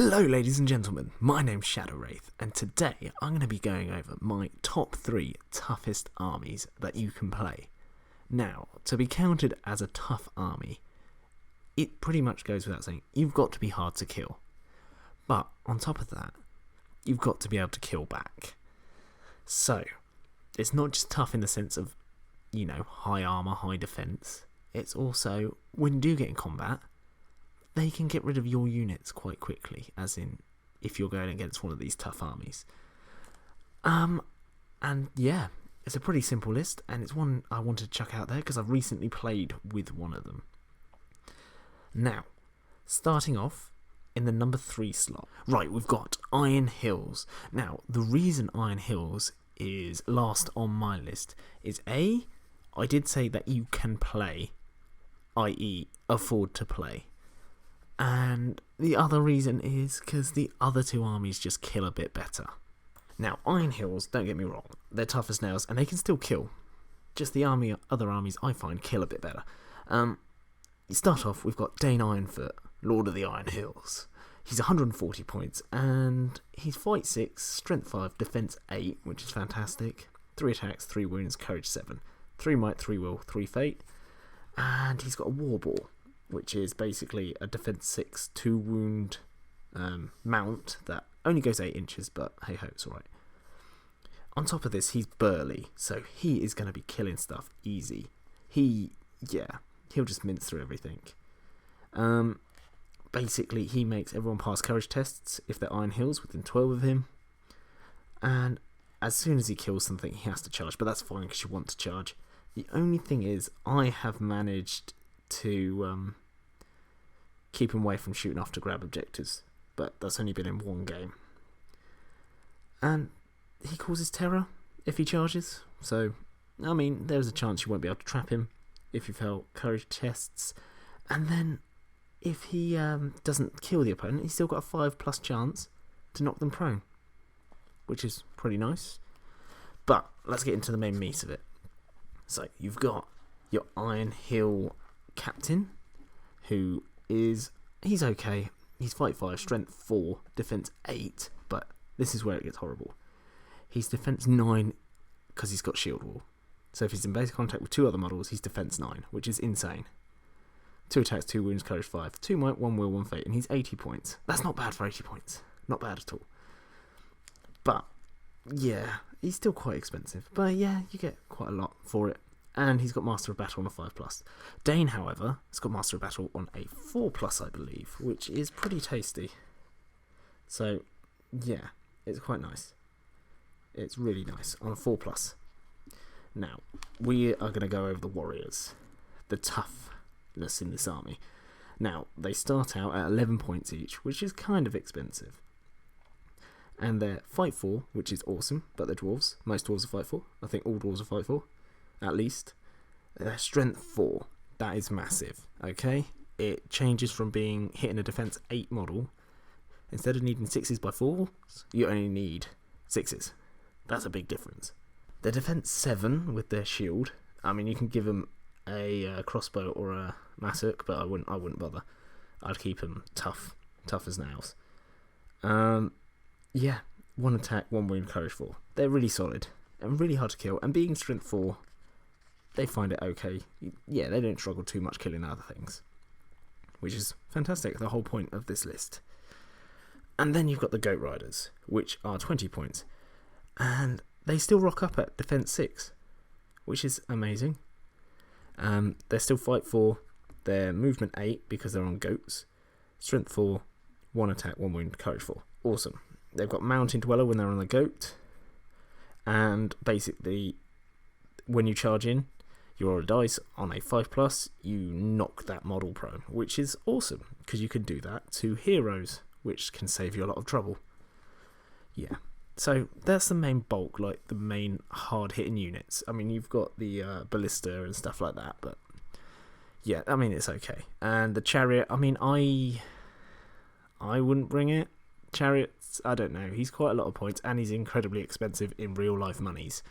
Hello ladies and gentlemen, my name's Shadow Wraith, and today I'm going to be going over my top 3 toughest armies that you can play. Now, to be counted as a tough army, it pretty much goes without saying, you've got to be hard to kill. But on top of that, you've got to be able to kill back. So, it's not just tough in the sense of, high armour, high defence. It's also, when you do get in combat, they can get rid of your units quite quickly, as in if you're going against one of these tough armies. And yeah, it's a pretty simple list, and it's one I wanted to chuck out there because I've recently played with one of them. Now, starting off in the number 3 slot. Right, we've got Iron Hills. Now, the reason Iron Hills is last on my list is I did say that you can play, i.e. afford to play. And the other reason is because the other 2 armies just kill a bit better. Now, Iron Hills, don't get me wrong, they're tough as nails and they can still kill. Just the other armies I find kill a bit better. You start off, we've got Dane Ironfoot, Lord of the Iron Hills. He's 140 points and he's Fight 6, Strength 5, Defense 8, which is fantastic. 3 attacks, 3 wounds, Courage 7. 3 might, 3 will, 3 fate. And he's got a War Ball, which is basically a defense 6, 2 wound mount that only goes 8 inches, but hey ho, it's alright. On top of this, he's burly, so he is going to be killing stuff easy. He'll just mince through everything. Basically, he makes everyone pass courage tests if they're Iron Hills within 12 of him. And as soon as he kills something, he has to charge, but that's fine because you want to charge. The only thing is, I have managed to keep him away from shooting off to grab objectives, but that's only been in 1 game. And he causes terror if he charges, so there's a chance you won't be able to trap him if you fail courage tests. And then if he doesn't kill the opponent, he's still got a 5+ chance to knock them prone, which is pretty nice. But let's get into the main meat of it. So you've got your Iron Hill captain, who he's okay. He's Fight 5, Strength 4, Defense 8, but this is where it gets horrible. He's Defense 9 because he's got Shield Wall. So if he's in basic contact with 2 other models, he's Defense 9, which is insane. 2 attacks, 2 wounds, Courage 5, 2 might, 1 will, 1 fate, and he's 80 points. That's not bad for 80 points. Not bad at all. But yeah, he's still quite expensive. But yeah, you get quite a lot for it. And he's got Master of Battle on a 5+. Dane, however, has got Master of Battle on a 4+, I believe, which is pretty tasty. So, yeah, it's quite nice. It's really nice on a 4+. Now, we are going to go over the warriors, the toughness in this army. Now, they start out at 11 points each, which is kind of expensive. And they're Fight 4, which is awesome, but they're dwarves. Most dwarves are Fight 4. I think all dwarves are Fight 4. At least. Strength 4, that is massive, okay? It changes from being hitting a defense 8 model. Instead of needing 6s by 4s, you only need 6s. That's a big difference. They're defense 7 with their shield. You can give them a crossbow or a masshook, but I wouldn't bother. I'd keep them tough as nails. 1 attack, 1 wound, Courage 4. They're really solid and really hard to kill, and being Strength 4, they find it okay. Yeah, they don't struggle too much killing other things, which is fantastic, the whole point of this list. And then you've got the Goat Riders, which are 20 points, and they still rock up at Defense 6, which is amazing. They're still Fight 4, they're Movement 8 because they're on goats, Strength 4, 1 attack, 1 wound, Courage 4. Awesome. They've got Mountain Dweller when they're on the goat, and basically, when you charge in, you roll a dice on a 5+, you knock that model prone, which is awesome, because you can do that to heroes, which can save you a lot of trouble. Yeah, so that's the main bulk, like the main hard-hitting units. You've got the ballista and stuff like that, but yeah, it's okay. And the chariot, I wouldn't bring it. Chariots, I don't know, he's quite a lot of points, and he's incredibly expensive in real-life monies.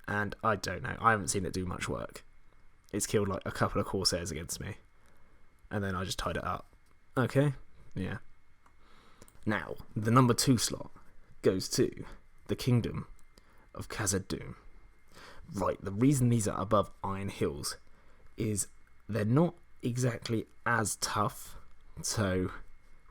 And I don't know, I haven't seen it do much work. It's killed like a couple of Corsairs against me, and then I just tied it up. Okay, yeah. Now, the number 2 slot goes to the Kingdom of Qasr. Right, the reason these are above Iron Hills is they're not exactly as tough, so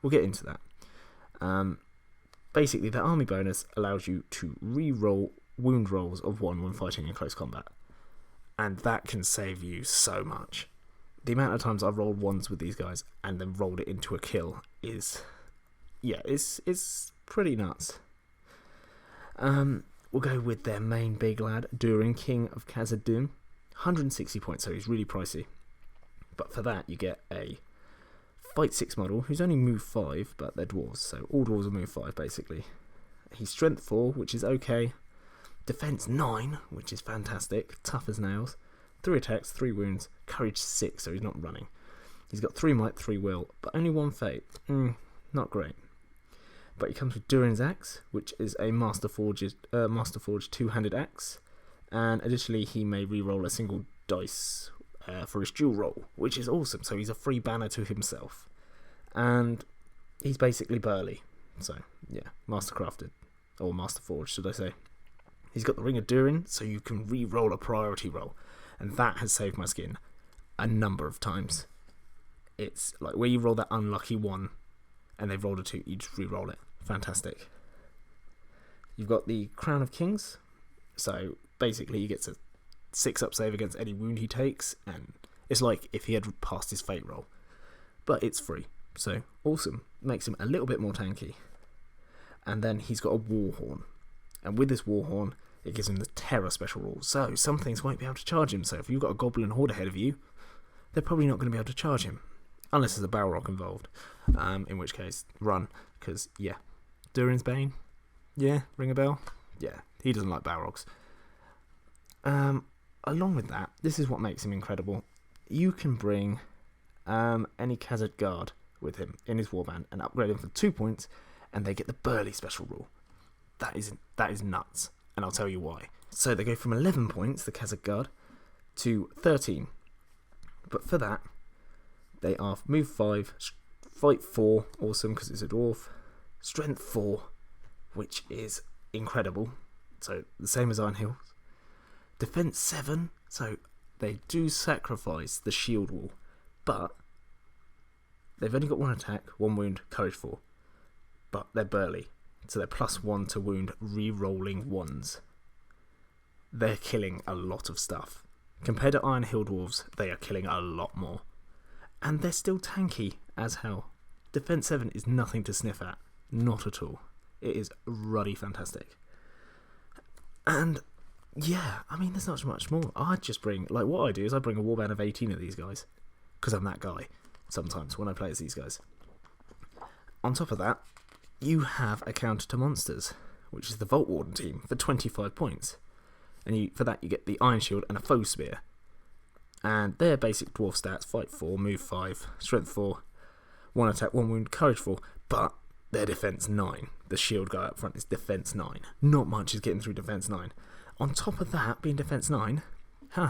we'll get into that. Basically, the army bonus allows you to re-roll wound rolls of 1 when fighting in close combat, and that can save you so much. The amount of times I've rolled ones with these guys and then rolled it into a kill is, it's pretty nuts. We'll go with their main big lad, Durin, King of Qasr, 160 points, so he's really pricey. But for that, you get a Fight 6 model, who's only move 5, but they're dwarves, so all dwarves are move 5, basically. He's strength 4, which is okay. Defense 9, which is fantastic. Tough as nails. 3 attacks, 3 wounds. Courage 6, so he's not running. He's got 3 might, 3 will, but only 1 fate. Not great. But he comes with Durin's axe, which is a Master Forged 2-handed axe. And additionally, he may re-roll a single dice for his dual roll, which is awesome. So he's a free banner to himself. And he's basically burly. So, yeah, Master Crafted. Or Master Forged, should I say. He's got the Ring of Durin, so you can re-roll a priority roll. And that has saved my skin a number of times. It's like where you roll that unlucky 1 and they've rolled a 2, you just re-roll it. Fantastic. You've got the Crown of Kings. So basically he gets a 6-up save against any wound he takes, and it's like if he had passed his fate roll. But it's free. So awesome. Makes him a little bit more tanky. And then he's got a Warhorn. And with this Warhorn, it gives him the Terror special rule. So some things won't be able to charge him. So if you've got a Goblin Horde ahead of you, they're probably not going to be able to charge him. Unless there's a Balrog involved. In which case, run. Because, yeah. Durin's Bane? Yeah, ring a bell? Yeah, he doesn't like Balrogs. Along with that, this is what makes him incredible. You can bring any Qasr guard with him in his warband and upgrade him for 2 points, and they get the Burly special rule. That is nuts, and I'll tell you why. So they go from 11 points, the Qasr guard, to 13. But for that, they are move 5, fight 4, awesome because it's a dwarf, strength 4, which is incredible, so the same as Iron Hills. Defense 7, so they do sacrifice the shield wall, but they've only got 1 attack, 1 wound, courage 4, but they're burly, so they're +1 to wound, re-rolling 1s. They're killing a lot of stuff. Compared to Iron Hill dwarves, they are killing a lot more. And they're still tanky as hell. Defense 7 is nothing to sniff at. Not at all. It is ruddy fantastic. And yeah, I mean, there's not much more. I'd just bring, like, what I do is I bring a warband of 18 of these guys. Because I'm that guy, sometimes, when I play as these guys. On top of that, you have a counter to monsters, which is the Vault Warden team, for 25 points. And for that, you get the Iron Shield and a Foe Spear. And their basic dwarf stats, fight 4, move 5, strength 4, 1 attack, 1 wound, courage 4, but they're defense 9. The shield guy up front is defense 9. Not much is getting through defense 9. On top of that, being defense 9,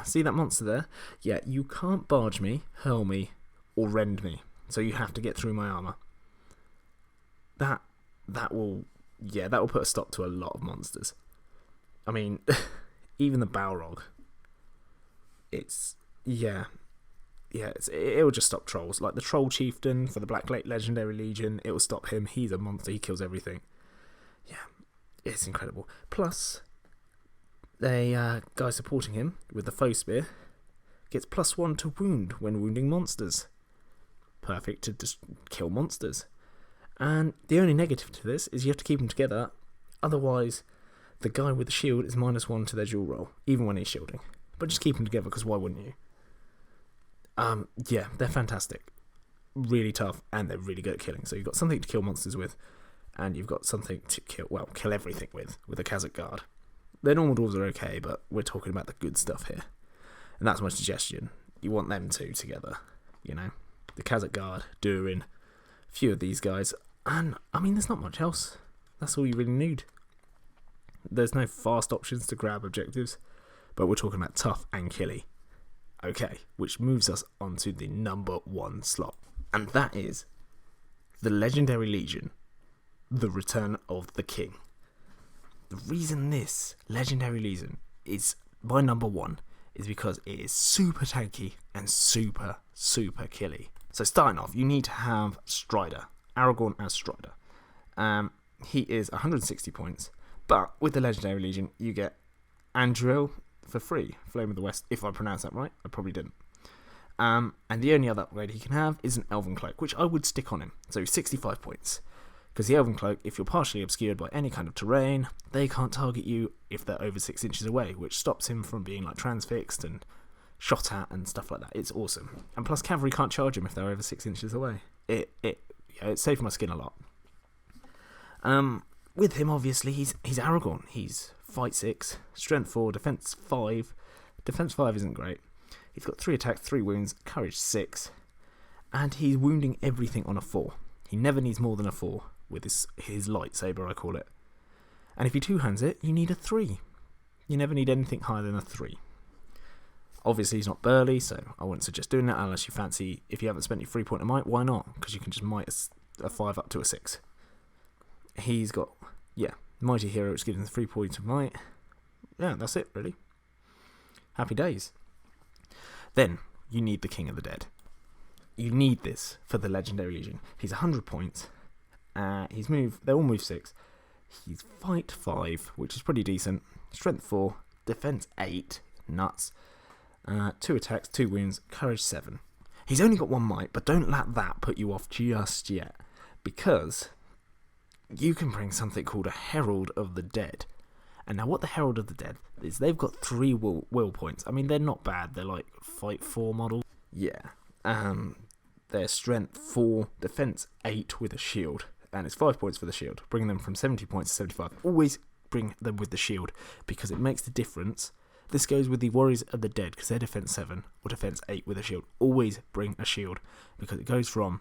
see that monster there? Yeah, you can't barge me, hurl me, or rend me. So you have to get through my armour. That will put a stop to a lot of monsters. I mean, even the Balrog, it'll just stop trolls. Like the Troll Chieftain for the Black Lake Legendary Legion, it will stop him. He's a monster, he kills everything. Yeah, it's incredible. Plus, the guy supporting him with the Foe Spear gets +1 to wound when wounding monsters. Perfect to just kill monsters. And the only negative to this is you have to keep them together, otherwise the guy with the shield is -1 to their dual roll, even when he's shielding. But just keep them together, because why wouldn't you? Yeah, they're fantastic. Really tough, and they're really good at killing. So you've got something to kill monsters with, and you've got something to kill everything with a Qasr guard. Their normal dwarves are okay, but we're talking about the good stuff here. And that's my suggestion. You want them two together, you know? The Qasr guard, Durin, a few of these guys, and, I mean, there's not much else. That's all you really need. There's no fast options to grab objectives, but we're talking about tough and killy. Okay, which moves us onto the number 1 slot, and that is the Legendary Legion the Return of the King. The reason this Legendary Legion is my number one is because it is super tanky and super killy. So starting off, you need to have Strider, Aragorn as Strider. He is 160 points, but with the Legendary Legion, you get Andriel for free, Flame of the West, if I pronounce that right. I probably didn't. And the only other upgrade he can have is an Elven Cloak, which I would stick on him. So 65 points. Because the Elven Cloak, if you're partially obscured by any kind of terrain, they can't target you if they're over 6 inches away, which stops him from being like transfixed and shot at and stuff like that. It's awesome. And plus cavalry can't charge him if they're over 6 inches away. It saved my skin a lot. With him, obviously, he's Aragorn. He's fight 6, strength 4, defense 5. Defense 5 isn't great. He's got 3 attacks, 3 wounds, courage 6, and he's wounding everything on a 4. He never needs more than a 4 with his lightsaber, I call it. And if he two-hands it, you need a 3. You never need anything higher than a 3. Obviously, he's not burly, so I wouldn't suggest doing that unless you fancy, if you haven't spent your 3 point of might, why not? Because you can just might a 5 up to a 6. He's got, Mighty Hero, which gives him 3 points of might. Yeah, that's it, really. Happy days. Then, you need the King of the Dead. You need this for the Legendary Legion. He's 100 points. They all move 6. He's fight 5, which is pretty decent. Strength 4, defense 8, nuts. 2 attacks, 2 wounds, courage 7. He's only got 1 might, but don't let that put you off just yet. Because you can bring something called a Herald of the Dead. And now what the Herald of the Dead is, they've got 3 will points. I mean, they're not bad. They're like fight 4 model. Yeah. Their strength 4, defense 8 with a shield. And it's 5 points for the shield. Bringing them from 70 points to 75. Always bring them with the shield because it makes the difference. This goes with the Warriors of the Dead because they're defense 7 or defense 8 with a shield. Always bring a shield because it goes from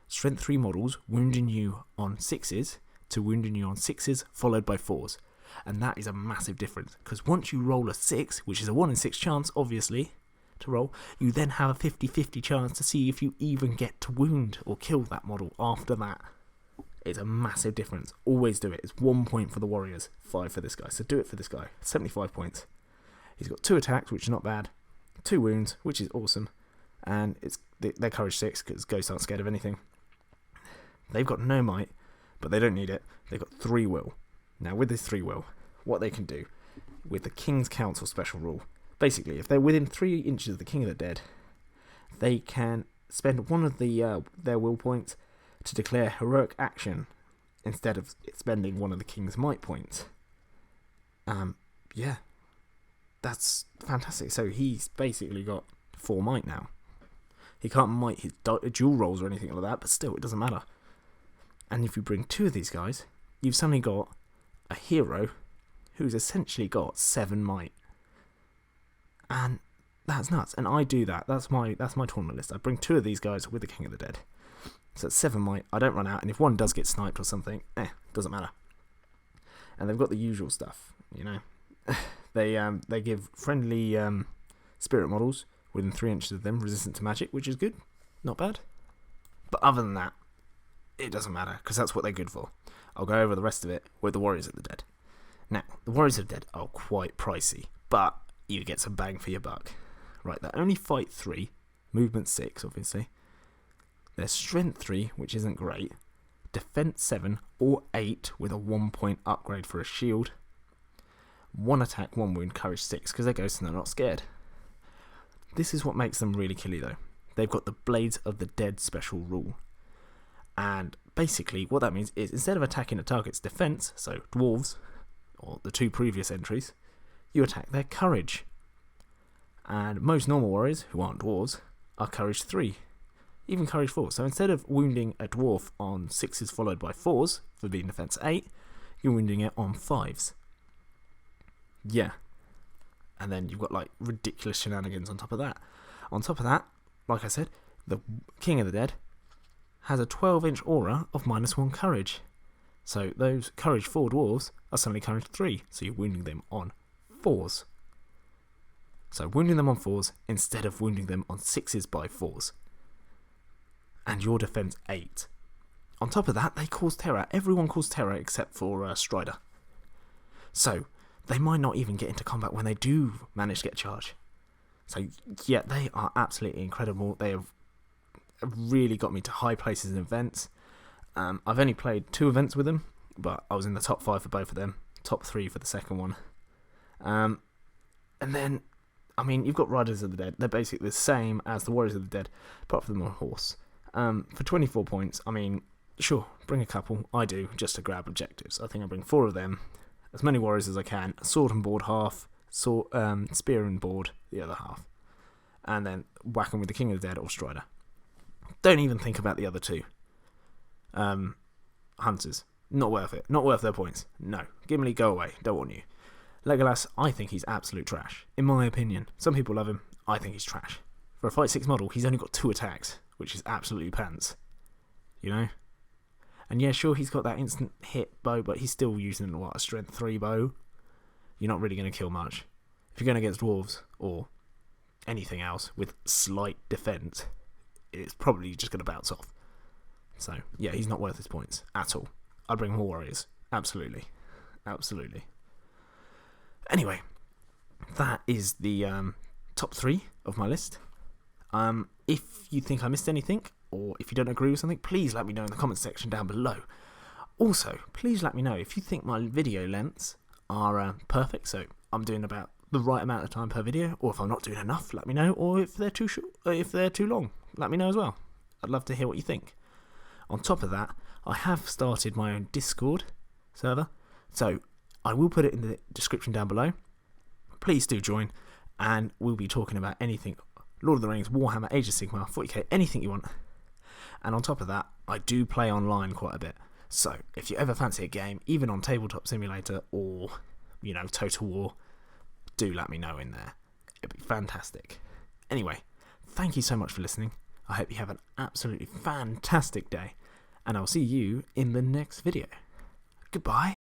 strength 3 models wounding you on 6s to wounding you on 6s followed by 4s. And that is a massive difference because once you roll a 6, which is a 1 in 6 chance, obviously, to roll, you then have a 50-50 chance to see if you even get to wound or kill that model after that. It's a massive difference. Always do it. It's 1 point for the Warriors, 5 for this guy. So do it for this guy. 75 points. He's got 2 attacks, which is not bad. 2 wounds, which is awesome. And they're courage 6 because ghosts aren't scared of anything. They've got no might, but they don't need it. They've got 3 will. Now, with this 3 will, what they can do with the King's Council special rule, basically, if they're within 3 inches of the King of the Dead, they can spend one of their will points to declare heroic action instead of spending one of the King's might points. That's fantastic. So he's basically got 4 might now. He can't might his dual rolls or anything like that, but still, it doesn't matter. And if you bring 2 of these guys, you've suddenly got a hero who's essentially got 7 might. And that's nuts. And I do that. That's my tournament list. I bring 2 of these guys with the King of the Dead. So it's 7 might. I don't run out. And if one does get sniped or something, doesn't matter. And they've got the usual stuff, you know. They give friendly spirit models within 3 inches of them resistant to magic, which is good. Not bad. But other than that, it doesn't matter, because that's what they're good for. I'll go over the rest of it with the Warriors of the Dead. Now, the Warriors of the Dead are quite pricey, but you get some bang for your buck. Right, they only fight 3, movement 6, obviously. They're strength 3, which isn't great. Defense 7 or 8 with a 1 point upgrade for a shield. 1 attack, 1 wound, courage 6, because they're ghosts and they're not scared. This is what makes them really killy, though. They've got the Blades of the Dead special rule. And basically, what that means is instead of attacking a target's defense, so dwarves, or the 2 previous entries, you attack their courage. And most normal warriors, who aren't dwarves, are courage 3, even courage 4. So instead of wounding a dwarf on 6s followed by 4s, for being defense 8, you're wounding it on 5s. Yeah. And then you've got like ridiculous shenanigans on top of that. On top of that, like I said, the King of the Dead has a 12-inch aura of -1 courage. So those courage 4 dwarves are suddenly courage 3, so you're wounding them on 4s. So wounding them on 4s instead of wounding them on 6s by 4s. And your defense 8. on top of that, they cause terror. Everyone causes terror except for Strider. So they might not even get into combat when they do manage to get charge. So yeah, they are absolutely incredible. They have really got me to high places in events. I've only played 2 events with them, but I was in the top 5 for both of them, top 3 for the second one. And then, I mean, you've got Riders of the Dead. They're basically the same as the Warriors of the Dead, apart from them on a horse. For 24 points, I mean, sure, bring a couple. I do, just to grab objectives. I think I bring 4 of them, as many warriors as I can, sword and board half, spear and board the other half, and then whack them with the King of the Dead or Strider. Don't even think about the other 2. Hunters, not worth it. Not worth their points. No. Gimli, go away. Don't want you. Legolas, I think he's absolute trash. In my opinion. Some people love him. I think he's trash. For a Fight 6 model, he's only got 2 attacks, which is absolutely pants. You know? And yeah, sure, he's got that instant hit bow, but he's still using, a strength 3 bow. You're not really going to kill much. If you're going against dwarves, or anything else, with slight defense, it's probably just going to bounce off. So, yeah, he's not worth his points at all. I'd bring more warriors. Absolutely. Absolutely. Anyway, that is the top 3 of my list. If you think I missed anything, or if you don't agree with something, please let me know in the comments section down below. Also, please let me know if you think my video lengths are perfect, so I'm doing about the right amount of time per video, or if I'm not doing enough, let me know, or if they're too short, if they're too long, let me know as well. I'd love to hear what you think. On top of that, I have started my own Discord server, so I will put it in the description down below. Please do join, and we'll be talking about anything Lord of the Rings, Warhammer, Age of Sigmar, 40k, anything you want. And on top of that, I do play online quite a bit. So if you ever fancy a game, even on Tabletop Simulator or, Total War, do let me know in there. It'd be fantastic. Anyway, thank you so much for listening. I hope you have an absolutely fantastic day, and I'll see you in the next video. Goodbye.